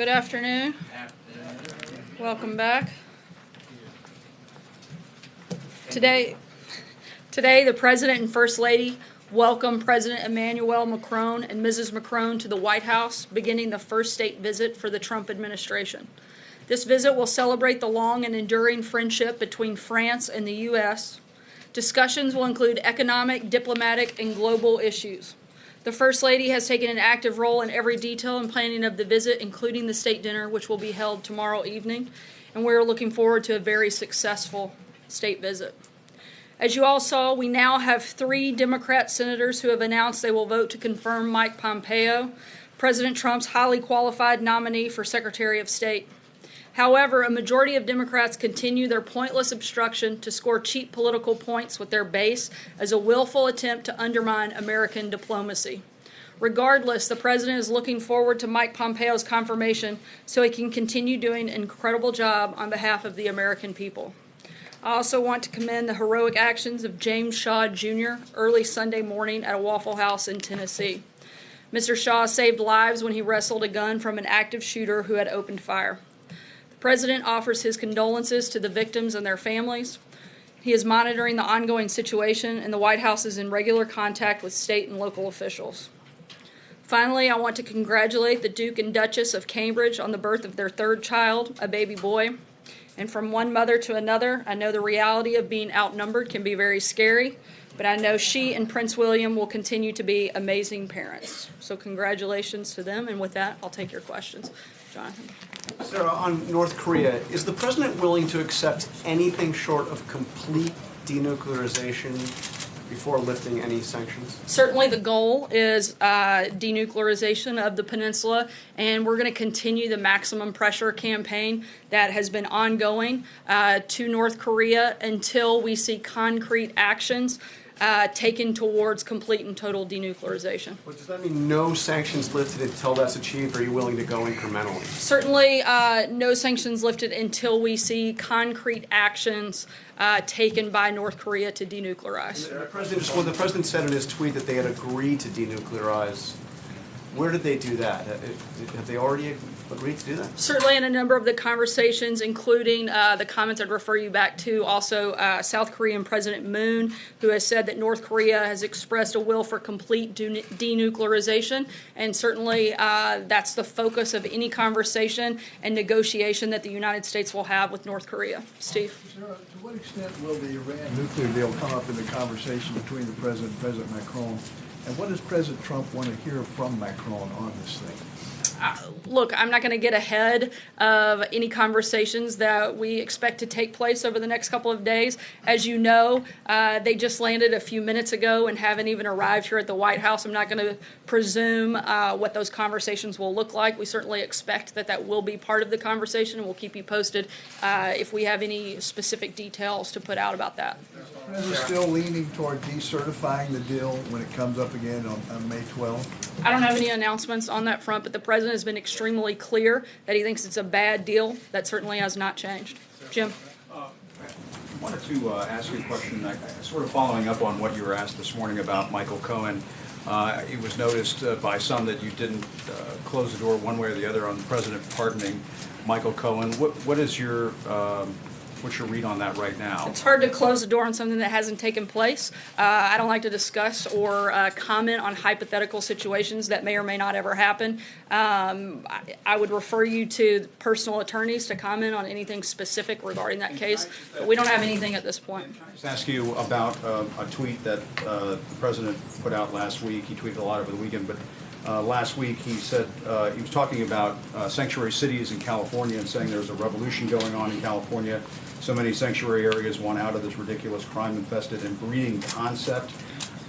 Good afternoon. Welcome back. Today, the President and First Lady welcome President Emmanuel Macron and Mrs. Macron to the White House, beginning the first state visit for the Trump administration. This visit will celebrate the long and enduring friendship between France and the U.S. Discussions will include economic, diplomatic, and global issues. The First Lady has taken an active role in every detail and planning of the visit, including the state dinner, which will be held tomorrow evening, and we're looking forward to a very successful state visit. As you all saw, we now have 3 Democrat senators who have announced they will vote to confirm Mike Pompeo, President Trump's highly qualified nominee for Secretary of State. However, a majority of Democrats continue their pointless obstruction to score cheap political points with their base as a willful attempt to undermine American diplomacy. Regardless, the President is looking forward to Mike Pompeo's confirmation so he can continue doing an incredible job on behalf of the American people. I also want to commend the heroic actions of James Shaw, Jr. early Sunday morning at a Waffle House in Tennessee. Mr. Shaw saved lives when he wrestled a gun from an active shooter who had opened fire. The President offers his condolences to the victims and their families. He is monitoring the ongoing situation, and the White House is in regular contact with state and local officials. Finally, I want to congratulate the Duke and Duchess of Cambridge on the birth of their 3rd child, a baby boy. And from one mother to another, I know the reality of being outnumbered can be very scary, but I know she and Prince William will continue to be amazing parents. So congratulations to them, and with that, I'll take your questions. Jonathan. Sarah, on North Korea, is the President willing to accept anything short of complete denuclearization before lifting any sanctions? Certainly the goal is denuclearization of the peninsula, and we're going to continue the maximum pressure campaign that has been ongoing to North Korea until we see concrete actions taken towards complete and total denuclearization. But does that mean no sanctions lifted until that's achieved, or are you willing to go incrementally? Certainly no sanctions lifted until we see concrete actions taken by North Korea to denuclearize. When the President said in his tweet that they had agreed to denuclearize, where did they do that? Have they already agreed to do that? Certainly in a number of the conversations, including the comments I'd refer you back to, also South Korean President Moon, who has said that North Korea has expressed a will for complete denuclearization, and certainly that's the focus of any conversation and negotiation that the United States will have with North Korea. Steve? Sarah, to what extent will the Iran nuclear deal come up in the conversation between the President and President Macron? And what does President Trump want to hear from Macron on this thing? Look, I'm not going to get ahead of any conversations that we expect to take place over the next couple of days. As you know, they just landed a few minutes ago and haven't even arrived here at the White House. I'm not going to presume what those conversations will look like. We certainly expect that will be part of the conversation, and we'll keep you posted if we have any specific details to put out about that. Is the President still leaning toward decertifying the deal when it comes up again on May 12th? I don't have any announcements on that front, but the President has been extremely clear that he thinks it's a bad deal. That certainly has not changed. Jim? I wanted to ask you a question, sort of following up on what you were asked this morning about Michael Cohen. It was noticed by some that you didn't close the door one way or the other on the President pardoning Michael Cohen. What is your what's your read on that right now? It's hard to close the door on something that hasn't taken place. I don't like to discuss or comment on hypothetical situations that may or may not ever happen. I would refer you to personal attorneys to comment on anything specific regarding that case, but we don't have anything at this point. I'll just ask you about a tweet that the President put out last week. He tweeted a lot over the weekend, but last week he said he was talking about sanctuary cities in California and saying there's a revolution going on in California. So many sanctuary areas want out of this ridiculous crime-infested and breeding concept.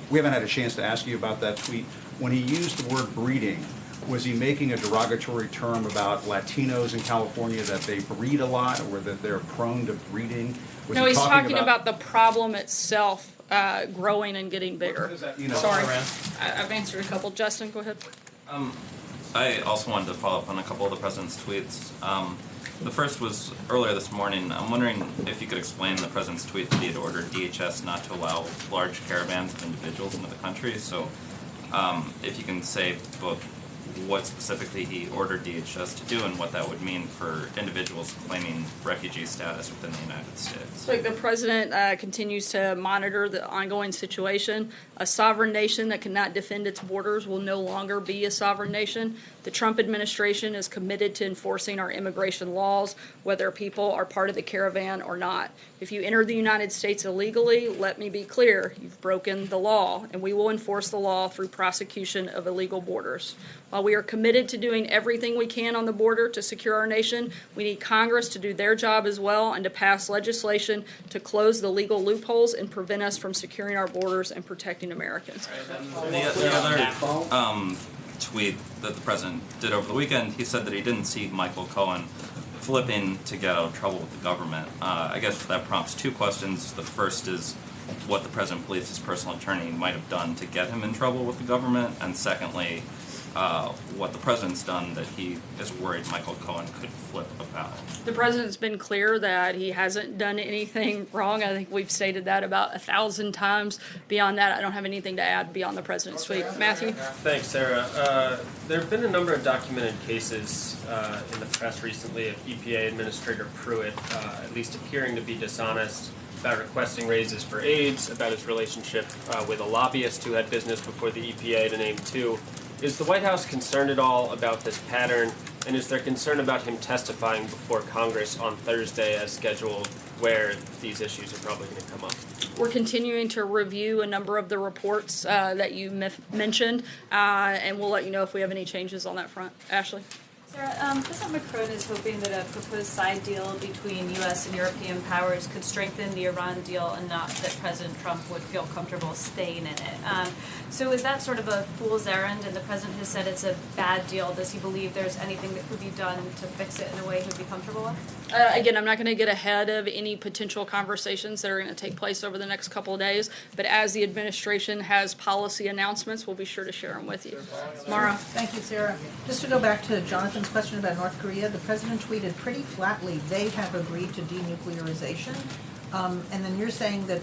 We haven't had a chance to ask you about that tweet. When he used the word breeding, was he making a derogatory term about Latinos in California, that they breed a lot or that they're prone to breeding? No, he's talking about the problem itself growing and getting bigger. Sorry, I've answered a couple. Justin, go ahead. I also wanted to follow up on a couple of the President's tweets. The first was earlier this morning. I'm wondering if you could explain the President's tweet that he had ordered DHS not to allow large caravans of individuals into the country. So if you can say both what specifically he ordered DHS to do and what that would mean for individuals claiming refugee status within the United States. So the president continues to monitor the ongoing situation. A sovereign nation that cannot defend its borders will no longer be a sovereign nation. The Trump administration is committed to enforcing our immigration laws, whether people are part of the caravan or not. If you enter the United States illegally, let me be clear, you've broken the law, and we will enforce the law through prosecution of illegal borders. While we are committed to doing everything we can on the border to secure our nation, we need Congress to do their job as well and to pass legislation to close the legal loopholes and prevent us from securing our borders and protecting Americans. The other tweet that the president did over the weekend, he said that he didn't see Michael Cohen flipping to get out of trouble with the government. I guess that prompts two questions. The first is what the president believes his personal attorney might have done to get him in trouble with the government, and secondly, what the president's done that he is worried Michael Cohen could flip about. The president's been clear that he hasn't done anything wrong. I think we've stated that about 1,000 times. Beyond that, I don't have anything to add beyond the president's tweet. Matthew? Thanks, Sarah. There have been a number of documented cases in the press recently of EPA Administrator Pruitt at least appearing to be dishonest about requesting raises for aides, about his relationship with a lobbyist who had business before the EPA, to name two. Is the White House concerned at all about this pattern, and is there concern about him testifying before Congress on Thursday as scheduled, where these issues are probably going to come up? We're continuing to review a number of the reports that you mentioned, and we'll let you know if we have any changes on that front. Ashley? Sarah, President Macron is hoping that a proposed side deal between U.S. and European powers could strengthen the Iran deal enough that President Trump would feel comfortable staying in it. So is that sort of a fool's errand, and the president has said it's a bad deal? Does he believe there's anything that could be done to fix it in a way he would be comfortable with? Again, I'm not going to get ahead of any potential conversations that are going to take place over the next couple of days, but as the administration has policy announcements, we'll be sure to share them with you. Mara? Thank you, Sarah. Just to go back to Jonathan's question about North Korea, the president tweeted pretty flatly, they have agreed to denuclearization, and then you're saying that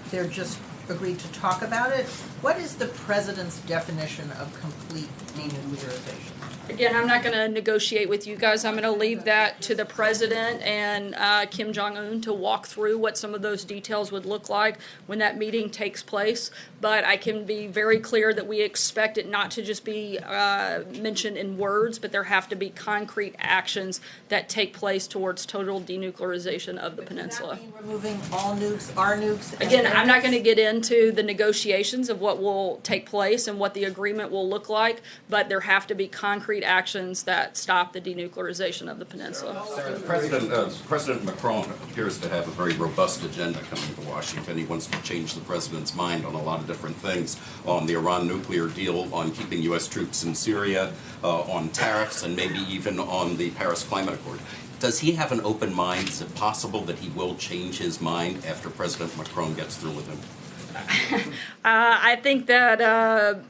they're just agreed to talk about it. What is the president's definition of complete denuclearization? Again, I'm not going to negotiate with you guys. I'm going to leave that to the president and Kim Jong-un to walk through what some of those details would look like when that meeting takes place. But I can be very clear that we expect it not to just be mentioned in words, but there have to be concrete actions that take place towards total denuclearization of the peninsula. Does that mean removing all nukes, our nukes? And Again, their I'm not nukes? going to get into the negotiations of what will take place and what the agreement will look like, but there have to be concrete actions that stop the denuclearization of the peninsula. President Macron appears to have a very robust agenda coming to Washington. He wants to change the president's mind on a lot of different things, on the Iran nuclear deal, on keeping U.S. troops in Syria, on tariffs, and maybe even on the Paris Climate Accord. Does he have an open mind? Is it possible that he will change his mind after President Macron gets through with him? I think that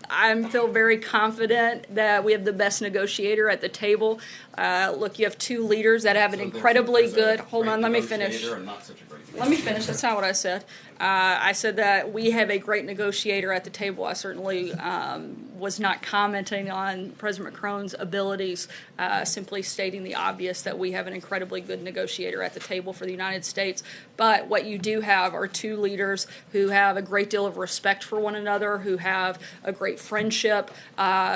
I feel very confident that we have the best negotiator at the table. Look, you have two leaders that have an incredibly good. Hold on, let me finish. Let me finish. That's not what I said. I said that we have a great negotiator at the table. I certainly was not commenting on President Macron's abilities, simply stating the obvious that we have an incredibly good negotiator at the table for the United States. But what you do have are two leaders who have a great deal of respect for one another, who have a great friendship,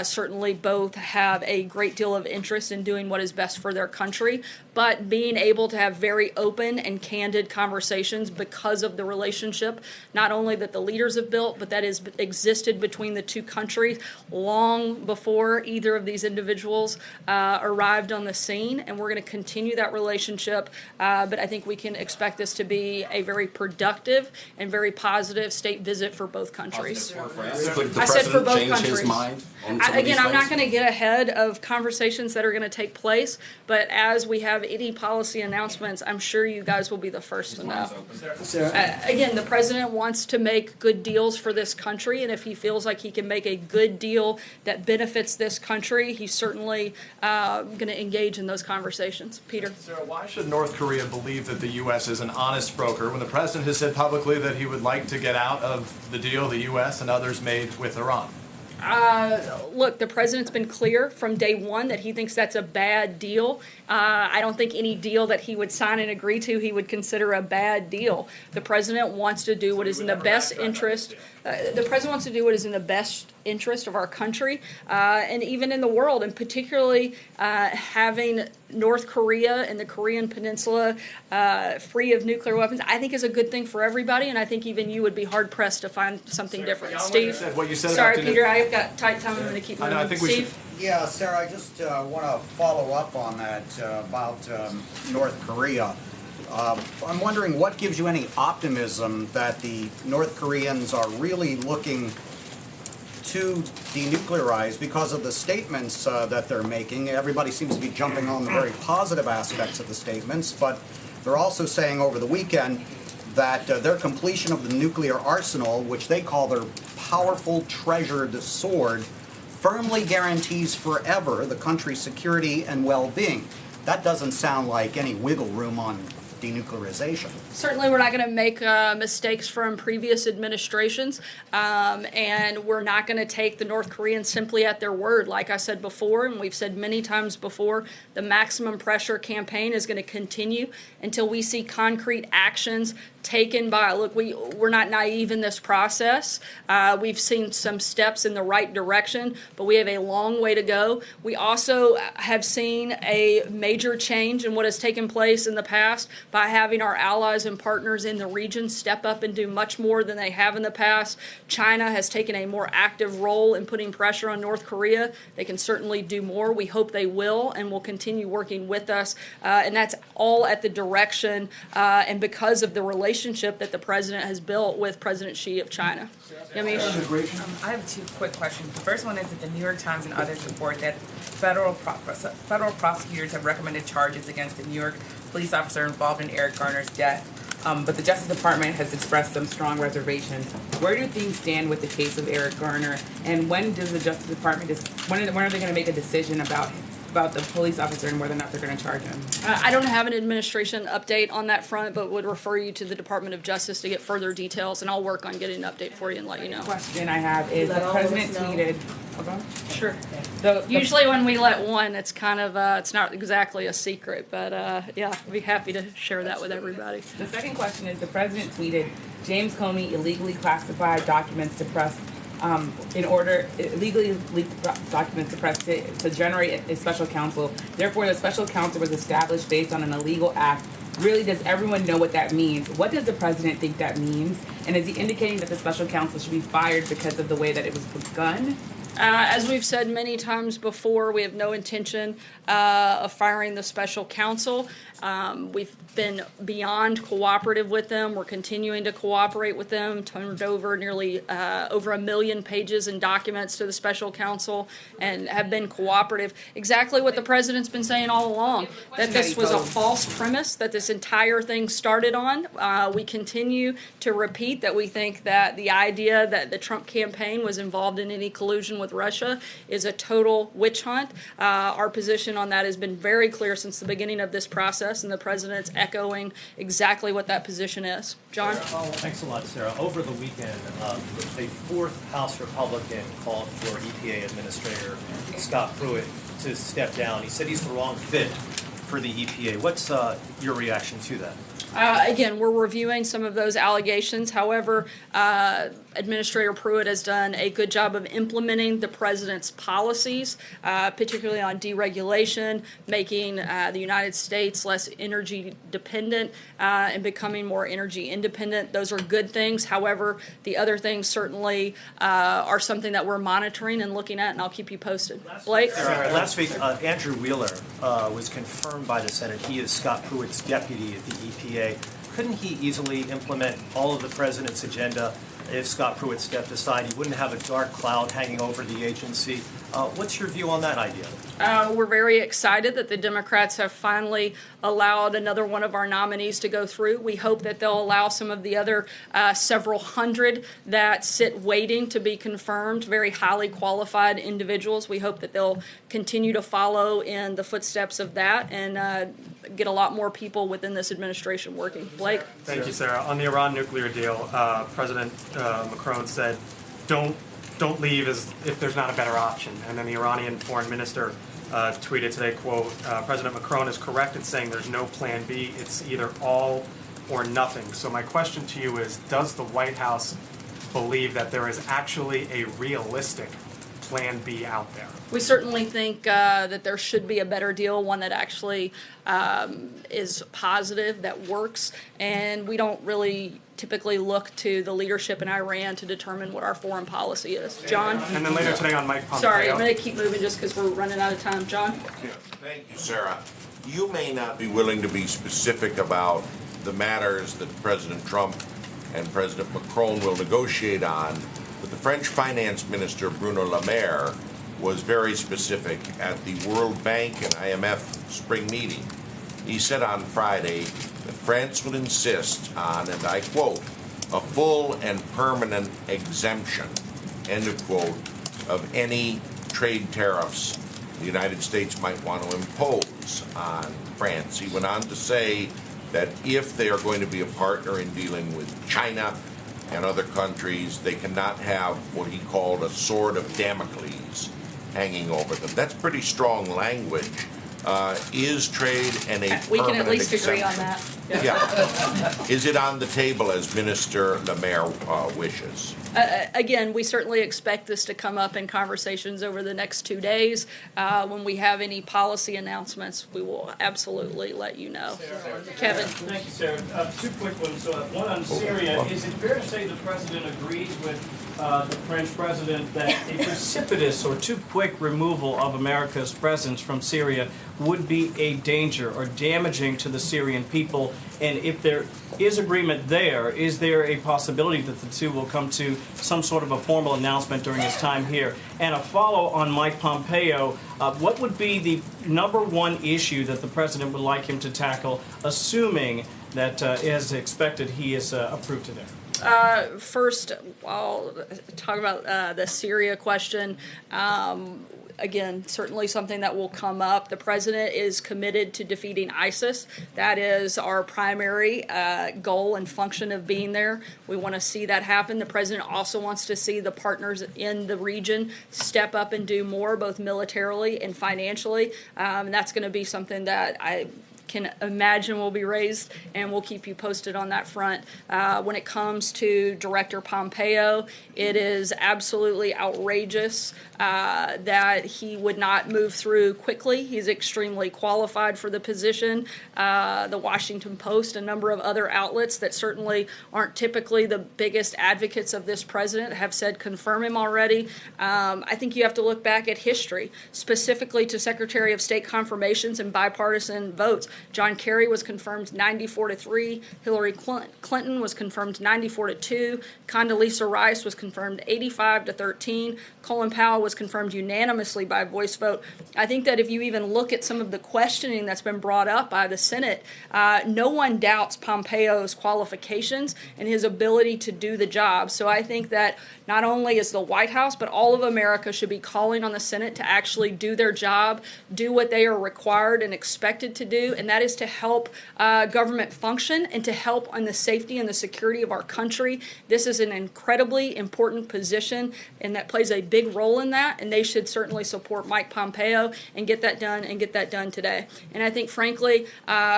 certainly both have a great deal of interest in doing what is best for their country, but being able to have very open and candid conversations because of the relationship, not only that the leaders have built, but that has existed between the two countries long before either of these individuals arrived on the scene. And we're going to continue that relationship, but I think we can expect this to be a very productive and very positive state visit for both countries. Could the I said for president both change countries. his mind on some of Again, these I'm not things? going to get ahead of conversations that are going to take place, but as we have any policy announcements, I'm sure you guys will be the first to know. Again, the president wants to make good deals for this country, and if he feels like he can make a good deal that benefits this country, he's certainly going to engage in those conversations. Peter? Sarah, why should North Korea believe that the U.S. is an honest broker when the president has said publicly that he would like to get out of the deal the U.S. and others made with Iran? Look, the president's been clear from day one that he thinks that's a bad deal. I don't think any deal that he would sign and agree to he would consider a bad deal. The president wants to do what is in the best interest. The president wants to do what is in the best interest of our country and even in the world, and particularly having North Korea and the Korean Peninsula free of nuclear weapons, I think is a good thing for everybody, and I think even you would be hard-pressed to find something different. Steve? What you said Sorry, about Peter, I've got tight time. I'm going to keep moving. I think we Steve? Yeah, Sarah, I just want to follow up on that about North Korea. I'm wondering what gives you any optimism that the North Koreans are really looking to denuclearize because of the statements that they're making. Everybody seems to be jumping on the very positive aspects of the statements, but they're also saying over the weekend that their completion of the nuclear arsenal, which they call their powerful treasured sword, firmly guarantees forever the country's security and well-being. That doesn't sound like any wiggle room on denuclearization. Certainly, we're not going to make mistakes from previous administrations, and we're not going to take the North Koreans simply at their word. Like I said before, and we've said many times before, the maximum pressure campaign is going to continue until we see concrete actions taken by, look, we're not naive in this process. We've seen some steps in the right direction, but we have a long way to go. We also have seen a major change in what has taken place in the past by having our allies and partners in the region step up and do much more than they have in the past. China has taken a more active role in putting pressure on North Korea. They can certainly do more. We hope they will and will continue working with us. And that's all at the direction and because of the relationship that the president has built with President Xi of China. I have two quick questions. The first one is that the New York Times and others report that federal prosecutors have recommended charges against the New York police officer involved in Eric Garner's death. But the Justice Department has expressed some strong reservations. Where do things stand with the case of Eric Garner? And when does the Justice Department when are they going to make a decision about the police officer and whether or not they're going to charge him? I don't have an administration update on that front, but would refer you to the Department of Justice to get further details, and I'll work on getting an update for you and let you know. The question I have is the president tweeted. Sure. Usually when we let one, it's kind of, it's not exactly a secret, but yeah, I'd be happy to share that with everybody. The second question is the president tweeted, James Comey illegally classified documents to press illegally leaked documents to press to generate a special counsel. Therefore, the special counsel was established based on an illegal act. Really, does everyone know what that means? What does the president think that means? And is he indicating that the special counsel should be fired because of the way that it was begun? As we've said many times before, we have no intention of firing the special counsel. We've been beyond cooperative with them. We're continuing to cooperate with them, turned over nearly over 1 million pages and documents to the special counsel and have been cooperative. Exactly what the president's been saying all along, that this was a false premise, that this entire thing started on. We continue to repeat that we think that the idea that the Trump campaign was involved in any collusion with Russia is a total witch hunt. Our position on that has been very clear since the beginning of this process, and the president's echoing exactly what that position is. John? Thanks a lot, Sarah. Over the weekend, a fourth House Republican called for EPA Administrator Scott Pruitt to step down. He said he's the wrong fit for the EPA. What's your reaction to that? Again, we're reviewing some of those allegations. However, Administrator Pruitt has done a good job of implementing the president's policies, particularly on deregulation, making the United States less energy dependent and becoming more energy independent. Those are good things. However, the other things certainly are something that we're monitoring and looking at, and I'll keep you posted. Blake? Last week, Andrew Wheeler was confirmed by the Senate. He is Scott Pruitt's deputy at the EPA. Couldn't he easily implement all of the president's agenda if Scott Pruitt stepped aside? He wouldn't have a dark cloud hanging over the agency. What's your view on that idea? We're very excited that the Democrats have finally allowed another one of our nominees to go through. We hope that they'll allow some of the other several hundred that sit waiting to be confirmed, very highly qualified individuals. We hope that they'll continue to follow in the footsteps of that and get a lot more people within this administration working. Blake? Thank you, Sarah. On the Iran nuclear deal, President Macron said, don't don't leave if there's not a better option. And then the Iranian foreign minister tweeted today, quote, President Macron is correct in saying there's no plan B. It's either all or nothing. So my question to you is, does the White House believe that there is actually a realistic plan B out there? We certainly think that there should be a better deal, one that actually is positive, that works, and we don't really typically look to the leadership in Iran to determine what our foreign policy is. John? And then later today on Mike Pompeo. Sorry, I'm going to keep moving just because we're running out of time. John? Yeah, thank you, Sarah. You may not be willing to be specific about the matters that President Trump and President Macron will negotiate on, but the French finance minister, Bruno Le Maire, was very specific at the World Bank and IMF spring meeting. He said on Friday that France would insist on, and I quote, a full and permanent exemption, end of quote, of any trade tariffs the United States might want to impose on France. He went on to say that if they are going to be a partner in dealing with China and other countries, they cannot have what he called a sword of Damocles hanging over them. That's pretty strong language. Is trade and a permanent We can at least agree on exemption? that. Yeah. Is it on the table as Minister Le Maire wishes? Again, we certainly expect this to come up in conversations over the next 2 days. When we have any policy announcements, we will absolutely let you know. Kevin. Thank you, Sarah. Two quick ones. One on Syria. Is it fair to say the President agrees with the French President that a precipitous or too quick removal of America's presence from Syria would be a danger or damaging to the Syrian people? And if there is agreement there, is there a possibility that the two will come to some sort of a formal announcement during his time here? And a follow on Mike Pompeo, what would be the number one issue that the President would like him to tackle, assuming that, as expected, he is approved today? First, I'll talk about the Syria question. Again, certainly something that will come up. The president is committed to defeating ISIS. That is our primary goal and function of being there. We want to see that happen. The president also wants to see the partners in the region step up and do more, both militarily and financially. And that's going to be something that I can imagine will be raised, and we'll keep you posted on that front. When it comes to Director Pompeo, it is absolutely outrageous that he would not move through quickly. He's extremely qualified for the position. The Washington Post, a number of other outlets that certainly aren't typically the biggest advocates of this president, have said confirm him already. I think you have to look back at history, specifically to Secretary of State confirmations and bipartisan votes. John Kerry was confirmed 94-3. Hillary Clinton was confirmed 94-2. Condoleezza Rice was confirmed 85-13. Colin Powell was confirmed unanimously by voice vote. I think that if you even look at some of the questioning that's been brought up by the Senate, no one doubts Pompeo's qualifications and his ability to do the job. So I think that not only is the White House, but all of America should be calling on the Senate to actually do their job, do what they are required and expected to do, and that is to help government function and to help on the safety and the security of our country. This is an incredibly important position, and that plays a big role in that, and they should certainly support Mike Pompeo and get that done today. And I think, frankly,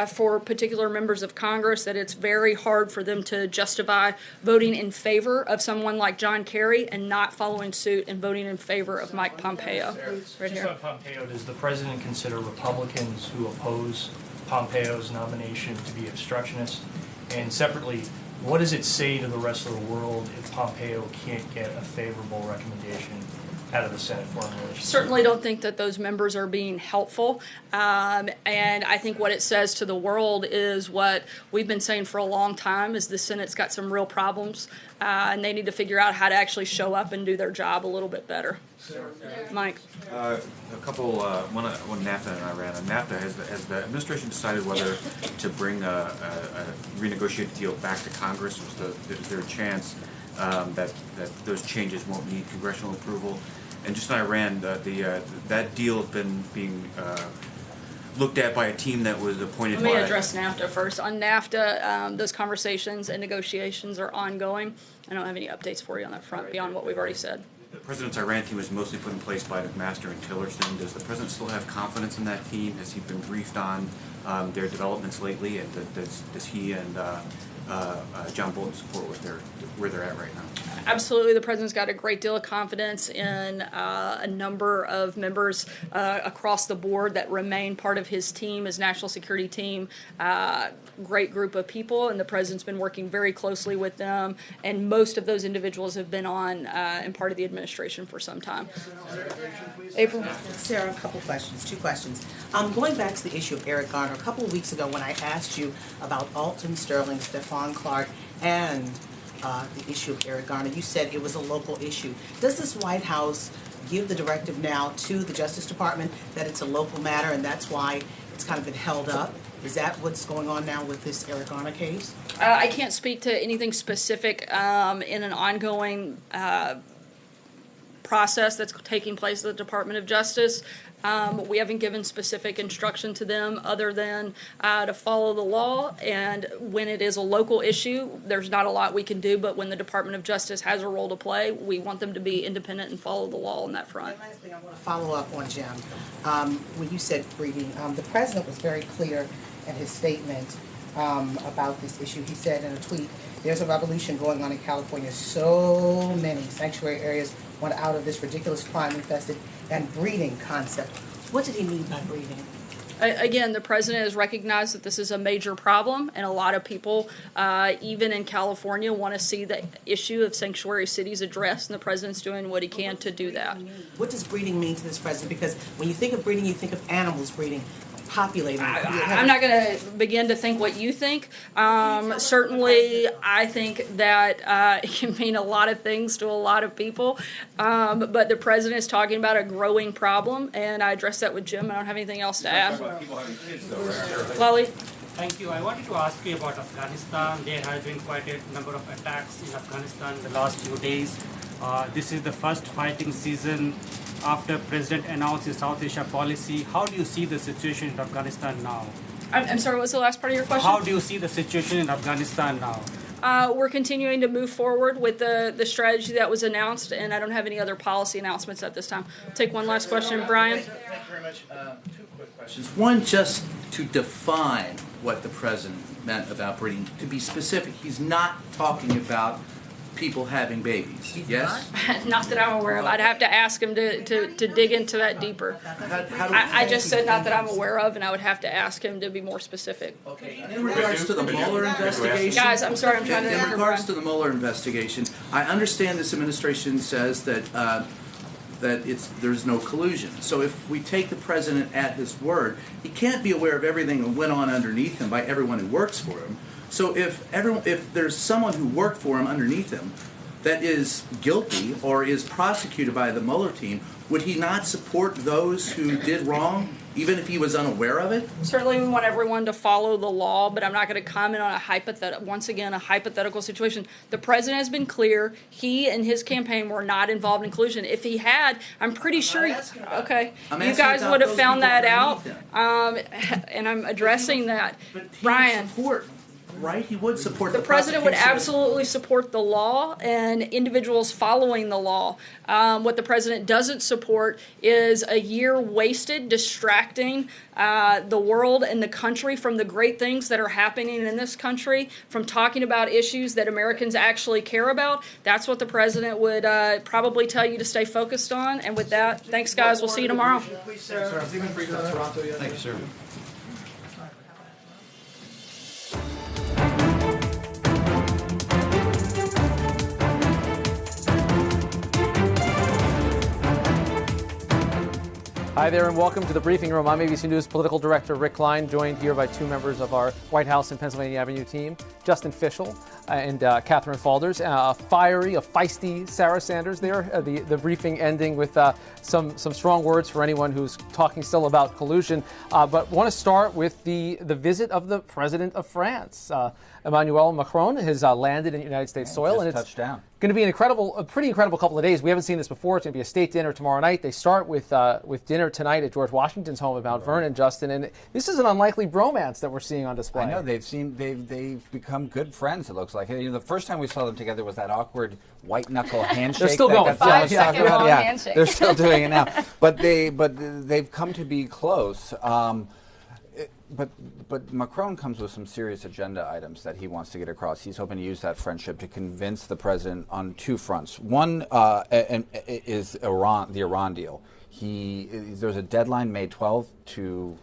for particular members of Congress, that it's very hard for them to justify voting in favor of someone like John Kerry and not following suit and voting in favor of Mike Pompeo. Right here. Just on Pompeo, does the president consider Republicans who oppose Pompeo's nomination to be obstructionists? And separately, what does it say to the rest of the world if Pompeo can't get a favorable recommendation out of the Senate Foreign Relations? Certainly don't think that those members are being helpful. And I think what it says to the world is what we've been saying for a long time, is the Senate's got some real problems, and they need to figure out how to actually show up and do their job a little bit better. Mike. A couple, one on NAFTA and Iran. On NAFTA, has the administration decided whether to bring a renegotiated deal back to Congress? Is there a chance that those changes won't need congressional approval? And just on Iran, that deal has been being looked at by a team that was appointed by... Let me address NAFTA first. On NAFTA, those conversations and negotiations are ongoing. I don't have any updates for you on that front beyond what we've already said. President's Iran team was mostly put in place by McMaster and Tillerson. Does the President still have confidence in that team? Has he been briefed on their developments lately? And does he and John Bolton support where they're at right now? Absolutely. The President's got a great deal of confidence in a number of members across the board that remain part of his team, his national security team. Great group of people, and the President's been working very closely with them, and most of those individuals have been on and part of the administration for some time. April? Sarah, a couple questions, two questions. Going back to the issue of Eric Garner, a couple of weeks ago when I asked you about Alton Sterling, Stephon Clark, and the issue of Eric Garner, you said it was a local issue. Does this White House give the directive now to the Justice Department that it's a local matter and that's why it's kind of been held up? Is that what's going on now with this Eric Garner case? I can't speak to anything specific in an ongoing process that's taking place at the Department of Justice. We haven't given specific instruction to them other than to follow the law, and when it is a local issue, there's not a lot we can do, but when the Department of Justice has a role to play, we want them to be independent and follow the law on that front. And lastly, I want to follow up on Jim. When you said breeding, the President was very clear in his statement about this issue. He said in a tweet, "There's a revolution going on in California. So many sanctuary areas want out of this ridiculous crime-infested and breeding concept." What did he mean by breeding? Again, the President has recognized that this is a major problem, and a lot of people, even in California, want to see the issue of sanctuary cities addressed, and the President's doing what he can to do that. What does breeding mean to this President? Because when you think of breeding, you think of animals breeding, populating. I'm not going to begin to think what you think. Certainly, I think that it can mean a lot of things to a lot of people, but the President is talking about a growing problem, and I addressed that with Jim. I don't have anything else to add. Lolly? Thank you. I wanted to ask you about Afghanistan. There has been quite a number of attacks in Afghanistan the last few days. This is the first fighting season after President announced his South Asia policy. How do you see the situation in Afghanistan now? I'm sorry, what was the last part of your question? How do you see the situation in Afghanistan now? We're continuing to move forward with the strategy that was announced, and I don't have any other policy announcements at this time. I'll take one last question. Brian? Thank you very much. Two quick questions. One, just to define what the President meant about breeding. To be specific, he's not talking about people having babies, yes? Not that I'm aware of. I'd have to ask him to dig into that deeper. I just said not that I'm aware of, and I would have to ask him to be more specific. Okay. In regards to the Mueller investigation, guys, I'm sorry, I'm trying to in regards to the Mueller investigation, I understand this administration says that there's no collusion. So if we take the President at his word, he can't be aware of everything that went on underneath him by everyone who works for him. So if there's someone who worked for him underneath him that is guilty or is prosecuted by the Mueller team, would he not support those who did wrong, even if he was unaware of it? Certainly we want everyone to follow the law, but I'm not going to comment on a hypothetical situation. The President has been clear. He and his campaign were not involved in collusion. If he had, I'm pretty sure, you guys would have found that out, and I'm addressing that. Brian. Right? He would support the President would absolutely support the law and individuals following the law. What the President doesn't support is a year wasted distracting the world and the country from the great things that are happening in this country, from talking about issues that Americans actually care about. That's what the President would probably tell you to stay focused on. And with that, thanks, guys. We'll see you tomorrow. Thank you, sir. Hi there and welcome to the briefing room. I'm ABC News political director Rick Klein, joined here by two members of our White House and Pennsylvania Avenue team, Justin Fischel and Catherine Faulders. A feisty Sarah Sanders there. The briefing ending with some strong words for anyone who's talking still about collusion. But want to start with the visit of the President of France. Emmanuel Macron has landed in United States soil, and it's touchdown. Going to be a pretty incredible couple of days. We haven't seen this before. It's going to be a state dinner tomorrow night. They start with dinner tonight at George Washington's home at Mount Vernon, Justin. And this is an unlikely bromance that we're seeing on display. I know they've become good friends. It looks like. The first time we saw them together was that awkward white knuckle handshake. They're still going. 5-second long Yeah, handshake. they're still doing it now. But they've come to be close. But Macron comes with some serious agenda items that he wants to get across. He's hoping to use that friendship to convince the president on two fronts. One is Iran, the Iran deal. There's a deadline, May 12th, to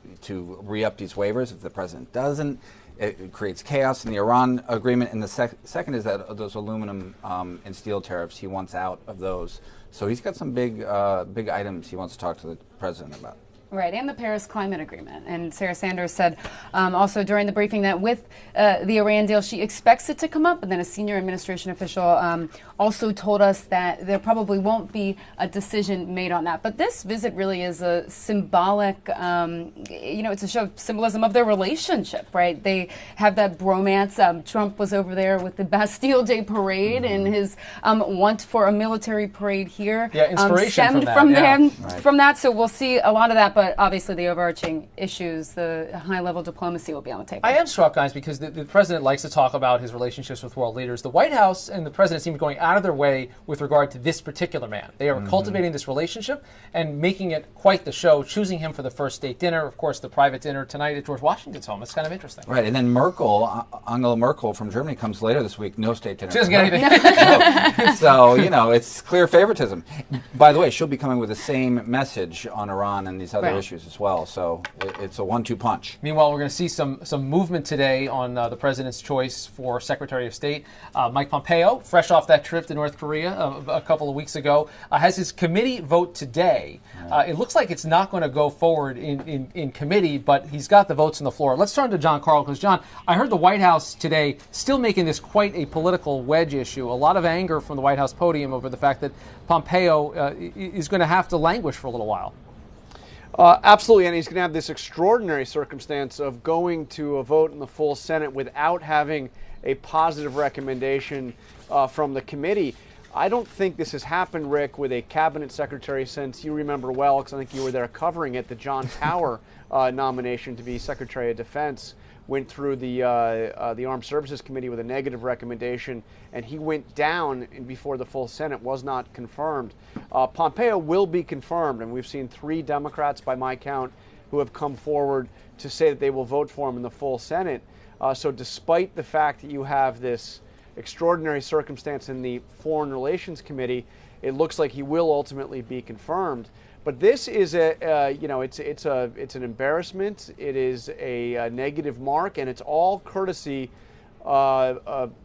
re-up these waivers. If the president doesn't, it creates chaos in the Iran agreement. And the second is that those aluminum and steel tariffs, he wants out of those. So he's got some big items he wants to talk to the president about. Right, and the Paris Climate Agreement. And Sarah Sanders said also during the briefing that with the Iran deal, she expects it to come up. And then a senior administration official also told us that there probably won't be a decision made on that. But this visit really is a symbolic, it's a show of symbolism of their relationship, right? They have that bromance. Trump was over there with the Bastille Day parade and his want for a military parade here. Yeah, inspiration stemmed from that. From that. So we'll see a lot of that. But obviously the overarching issues, the high-level diplomacy will be on the table. I am struck, guys, because the president likes to talk about his relationships with world leaders. The White House and the president seem going out of their way with regard to this particular man. They are cultivating this relationship and making it quite the show, choosing him for the first state dinner. Of course, the private dinner tonight at George Washington's home. It's kind of interesting. Right, and then Angela Merkel from Germany comes later this week. No state dinner. She doesn't get anything. No. So, it's clear favoritism. By the way, she'll be coming with the same message on Iran and these other issues as well. So it's a 1-2 punch. Meanwhile, we're going to see some movement today on the president's choice for Secretary of State. Mike Pompeo, fresh off that trip to North Korea a couple of weeks ago, has his committee vote today. It looks like it's not going to go forward in committee, but he's got the votes on the floor. Let's turn to John Carl, because, John, I heard the White House today still making this quite a political wedge issue. A lot of anger from the White House podium over the fact that Pompeo is going to have to languish for a little while. Absolutely, and he's going to have this extraordinary circumstance of going to a vote in the full Senate without having a positive recommendation from the committee. I don't think this has happened, Rick, with a cabinet secretary since you remember well, because I think you were there covering it, the John Tower nomination to be Secretary of Defense went through the Armed Services Committee with a negative recommendation, and he went down before the full Senate was not confirmed. Pompeo will be confirmed, and we've seen 3 Democrats, by my count, who have come forward to say that they will vote for him in the full Senate. So despite the fact that you have this extraordinary circumstance in the Foreign Relations Committee, it looks like he will ultimately be confirmed. But this is it's an embarrassment. It is a negative mark, and it's all courtesy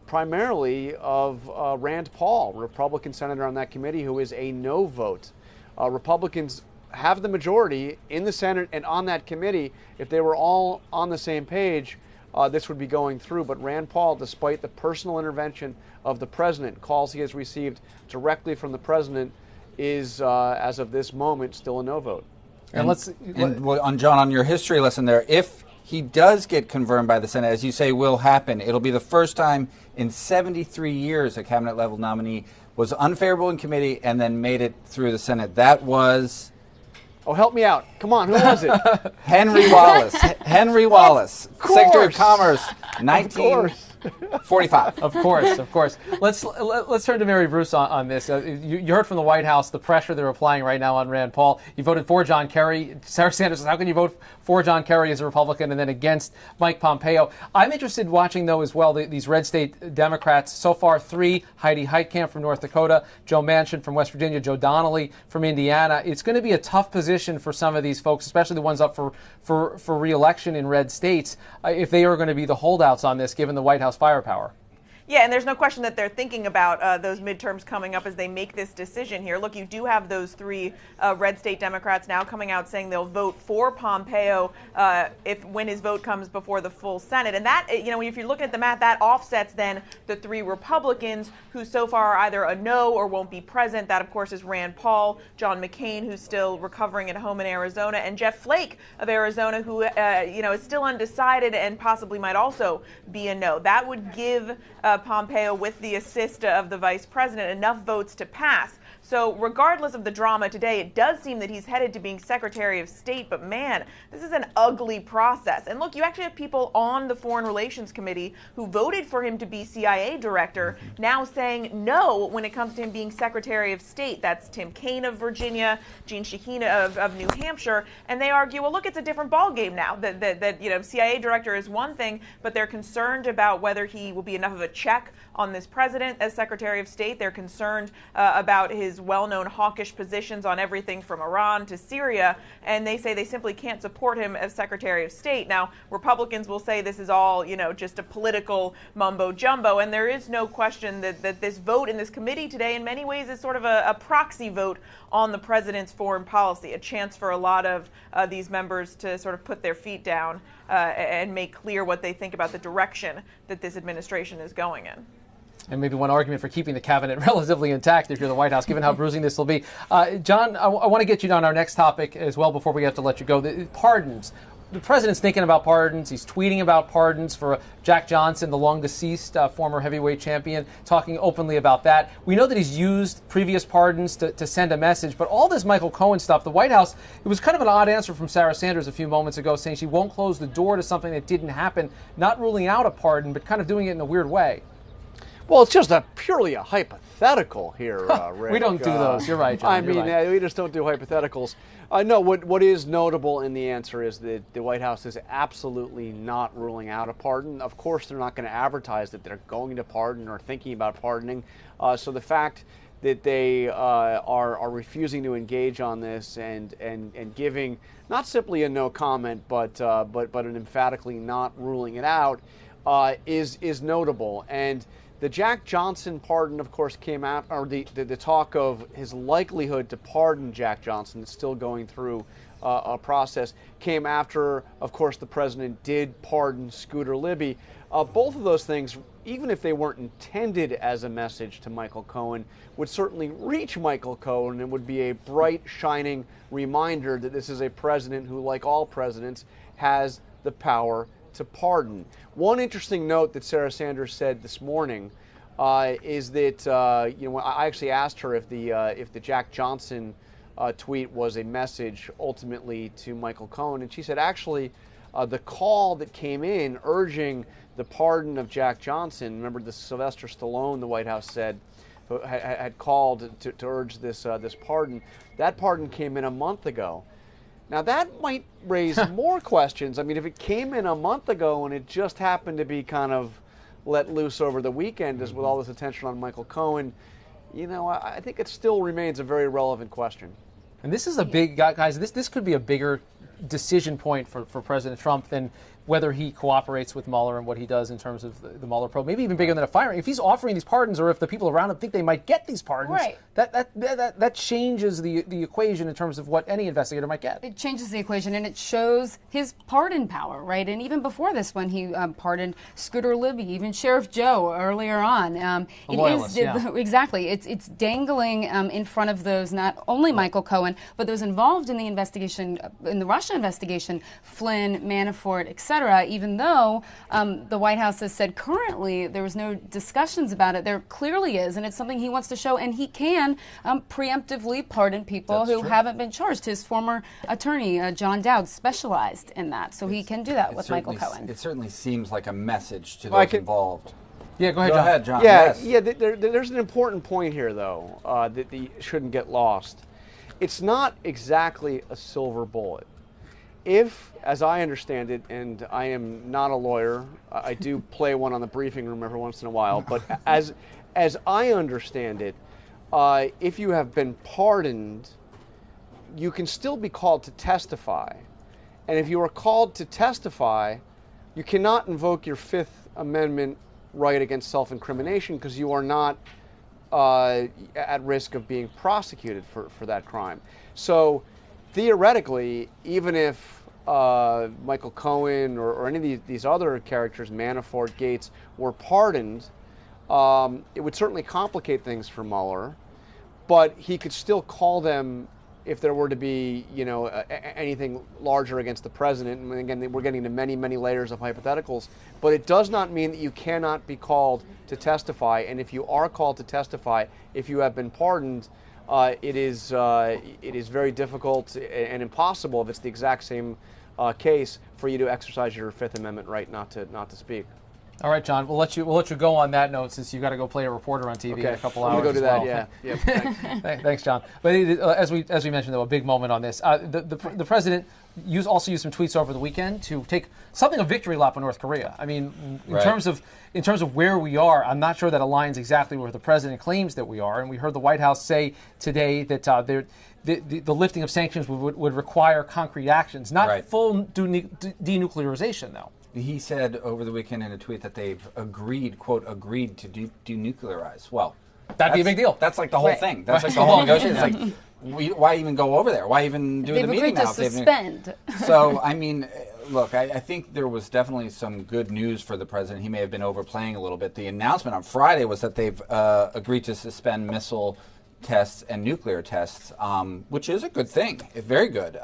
primarily of Rand Paul, Republican senator on that committee, who is a no vote. Republicans have the majority in the Senate and on that committee. If they were all on the same page, this would be going through. But Rand Paul, despite the personal intervention of the president, calls he has received directly from the president, is, as of this moment, still a no vote. And John, on your history lesson there, if he does get confirmed by the Senate, as you say will happen, it'll be the first time in 73 years a cabinet-level nominee was unfavorable in committee and then made it through the Senate. That was... Oh, help me out. Come on, who was it? Henry Wallace. Henry Wallace, Secretary of Commerce, 1945. Of course. Let's turn to Mary Bruce on this. You heard from the White House the pressure they're applying right now on Rand Paul. You voted for John Kerry. Sarah Sanders says, how can you vote for John Kerry as a Republican and then against Mike Pompeo? I'm interested in watching, though, as well, these red state Democrats. So far, 3, Heidi Heitkamp from North Dakota, Joe Manchin from West Virginia, Joe Donnelly from Indiana. It's going to be a tough position for some of these folks, especially the ones up for re-election in red states, if they are going to be the holdouts on this, given the White House firepower. Yeah, and there's no question that they're thinking about those midterms coming up as they make this decision here. Look, you do have those 3 red state Democrats now coming out saying they'll vote for Pompeo when his vote comes before the full Senate. And that, if you're looking at the math, that offsets then the 3 Republicans who so far are either a no or won't be present. That, of course, is Rand Paul, John McCain, who's still recovering at home in Arizona, and Jeff Flake of Arizona, who is still undecided and possibly might also be a no. That would give Pompeo, with the assist of the vice president, enough votes to pass. So regardless of the drama today, it does seem that he's headed to being Secretary of State. But man, this is an ugly process. And look, you actually have people on the Foreign Relations Committee who voted for him to be CIA director now saying no when it comes to him being Secretary of State. That's Tim Kaine of Virginia, Jean Shaheen of New Hampshire. And they argue, well, look, it's a different ballgame now. That CIA director is one thing, but they're concerned about whether he will be enough of a check on this president as Secretary of State. They're concerned about his well-known hawkish positions on everything from Iran to Syria, and they say they simply can't support him as Secretary of State. Now, Republicans will say this is all, just a political mumbo-jumbo, and there is no question that this vote in this committee today in many ways is sort of a proxy vote on the president's foreign policy, a chance for a lot of these members to sort of put their feet down and make clear what they think about the direction that this administration is going in. And maybe one argument for keeping the cabinet relatively intact if you're the White House, given how bruising this will be. John, I want to get you on our next topic as well before we have to let you go. The pardons. The president's thinking about pardons. He's tweeting about pardons for Jack Johnson, the long deceased former heavyweight champion, talking openly about that. We know that he's used previous pardons to send a message, but all this Michael Cohen stuff, the White House, it was kind of an odd answer from Sarah Sanders a few moments ago, saying she won't close the door to something that didn't happen, not ruling out a pardon, but kind of doing it in a weird way. Well, it's just purely a hypothetical here, Rick. We don't do those. You're right, John. We just don't do hypotheticals. No, what is notable in the answer is that the White House is absolutely not ruling out a pardon. Of course, they're not going to advertise that they're going to pardon or thinking about pardoning. So the fact that they are refusing to engage on this and giving not simply a no comment, but an emphatically not ruling it out is notable. And the Jack Johnson pardon, of course, came out, or the talk of his likelihood to pardon Jack Johnson, that's still going through a process, came after, of course, the president did pardon Scooter Libby. Both of those things, even if they weren't intended as a message to Michael Cohen, would certainly reach Michael Cohen and would be a bright, shining reminder that this is a president who, like all presidents, has the power to pardon. One interesting note that Sarah Sanders said this morning is that I actually asked her if the Jack Johnson tweet was a message ultimately to Michael Cohen, and she said actually the call that came in urging the pardon of Jack Johnson. Remember, the Sylvester Stallone, the White House said, had called to urge this pardon. That pardon came in a month ago. Now, that might raise more questions. I mean, if it came in a month ago and it just happened to be kind of let loose over the weekend with all this attention on Michael Cohen, I think it still remains a very relevant question. And this is a big, guys, this could be a bigger decision point for President Trump than whether he cooperates with Mueller and what he does in terms of the Mueller probe, maybe even bigger than a firing. If he's offering these pardons, or if the people around him think they might get these pardons, right, that changes the equation in terms of what any investigator might get. It changes the equation, and it shows his pardon power, right? And even before this, when he pardoned Scooter Libby, even Sheriff Joe earlier on, exactly. It's dangling in front of those, not only Michael Cohen, but those involved in the investigation, in the Russia investigation, Flynn, Manafort, etc. Even though the White House has said currently there was no discussions about it, there clearly is, and it's something he wants to show, and he can preemptively pardon people who haven't been charged. His former attorney, John Dowd, specialized in that, so he can do that with Michael Cohen. It certainly seems like a message to those involved. Yeah, go ahead, John. Yeah, there's an important point here, though, that shouldn't get lost. It's not exactly a silver bullet. If, as I understand it, and I am not a lawyer, I do play one on the briefing room every once in a while, but as I understand it, if you have been pardoned, you can still be called to testify. And if you are called to testify, you cannot invoke your Fifth Amendment right against self-incrimination because you are not at risk of being prosecuted for that crime. So theoretically, even if Michael Cohen or any of these other characters, Manafort, Gates, were pardoned, it would certainly complicate things for Mueller, but he could still call them if there were to be, anything larger against the president. And again, we're getting to many, many layers of hypotheticals, but it does not mean that you cannot be called to testify. And if you are called to testify, if you have been pardoned, it is very difficult and impossible, if it's the exact same case, for you to exercise your Fifth Amendment right not to speak. All right, John. We'll let you go on that note, since you've got to go play a reporter on TV in a couple hours. I'm gonna go do as well. that. Yeah. Thanks. Thanks, John. But as we mentioned, though, a big moment on this. The president also used some tweets over the weekend to take something of victory lap on North Korea. I mean, in terms of where we are, I'm not sure that aligns exactly where the president claims that we are. And we heard the White House say today that the lifting of sanctions would require concrete actions, not full denuclearization, though. He said over the weekend in a tweet that they've agreed, quote, agreed to denuclearize. Well, that'd be a big deal. That's like the whole thing. That's like the whole negotiation. It's like, why even go over there? Why even do the meeting now? They've agreed to suspend. So, I mean, look, I think there was definitely some good news for the president. He may have been overplaying a little bit. The announcement on Friday was that they've agreed to suspend missile tests and nuclear tests, which is a good thing. Very good.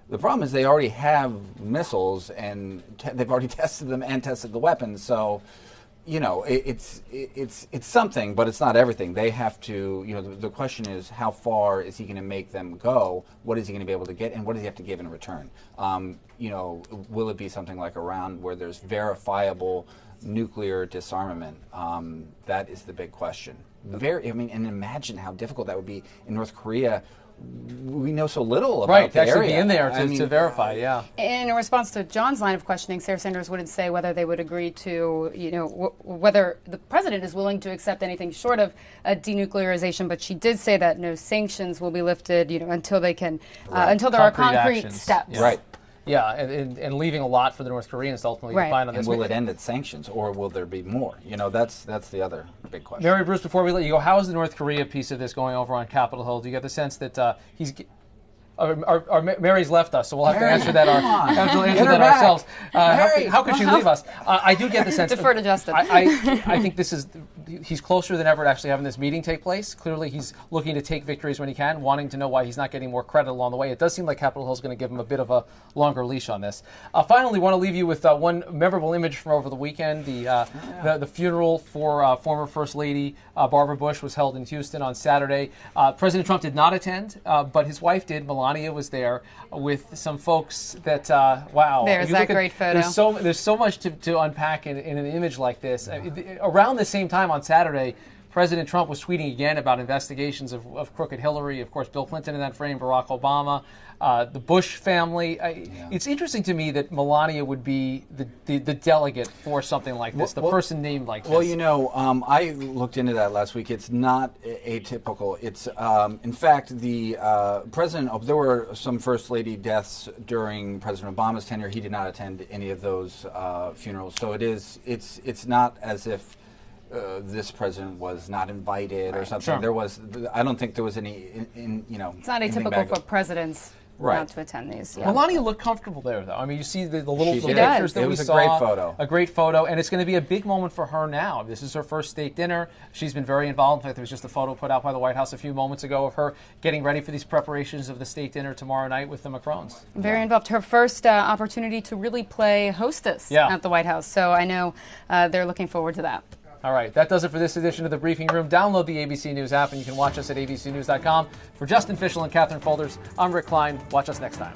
The problem is they already have missiles, and they've already tested them and tested the weapons. So, you know, it's something, but it's not everything. They have to, you know, the question is, how far is he going to make them go? What is he going to be able to get, and what does he have to give in return? You know, will it be something like Iran, where there's verifiable nuclear disarmament? That is the big question. And imagine how difficult that would be in North Korea. We know so little about the area. Right, to actually be in there to verify, yeah. In response to John's line of questioning, Sarah Sanders wouldn't say whether they would agree to, you know, whether the president is willing to accept anything short of a denuclearization, but she did say that no sanctions will be lifted, you know, until they can, until there are concrete steps. Yeah. Right. Yeah, and leaving a lot for the North Koreans to ultimately define on this. And will it end at sanctions, or will there be more? You know, that's the other big question. Mary Bruce, before we let you go, how is the North Korea piece of this going over on Capitol Hill? Do you get the sense that he's... Mary's left us, so we'll have to answer that, ourselves. How could she leave us? I do get the sense... Defer to Justin. I think he's closer than ever to actually having this meeting take place. Clearly, he's looking to take victories when he can, wanting to know why he's not getting more credit along the way. It does seem like Capitol Hill is going to give him a bit of a longer leash on this. Finally, want to leave you with one memorable image from over the weekend. The funeral for former First Lady Barbara Bush was held in Houston on Saturday. President Trump did not attend, but his wife did. Melania was there with some folks that, wow. There's that great photo. There's so much to unpack in an image like this. Around the same time on Saturday, President Trump was tweeting again about investigations of crooked Hillary, of course, Bill Clinton in that frame, Barack Obama, the Bush family. It's interesting to me that Melania would be the delegate for something like this, the person named like this. Well, you know, I looked into that last week. It's not atypical. It's, in fact, the president, there were some First Lady deaths during President Obama's tenure. He did not attend any of those funerals. So it's not as if this president was not invited or something. Sure. There was, I don't think there was any, you know. It's not atypical for presidents not to attend these. Yeah. Melania looked comfortable there, though. I mean, you see the little She pictures did. that It we was a saw. great photo. A great photo, and it's going to be a big moment for her now. This is her first state dinner. She's been very involved. In fact, there was just a photo put out by the White House a few moments ago of her getting ready for these preparations of the state dinner tomorrow night with the Macrons. Very involved. Her first opportunity to really play hostess at the White House. So I know they're looking forward to that. All right, that does it for this edition of The Briefing Room. Download the ABC News app, and you can watch us at abcnews.com. For Justin Fischel and Catherine Folders, I'm Rick Klein. Watch us next time.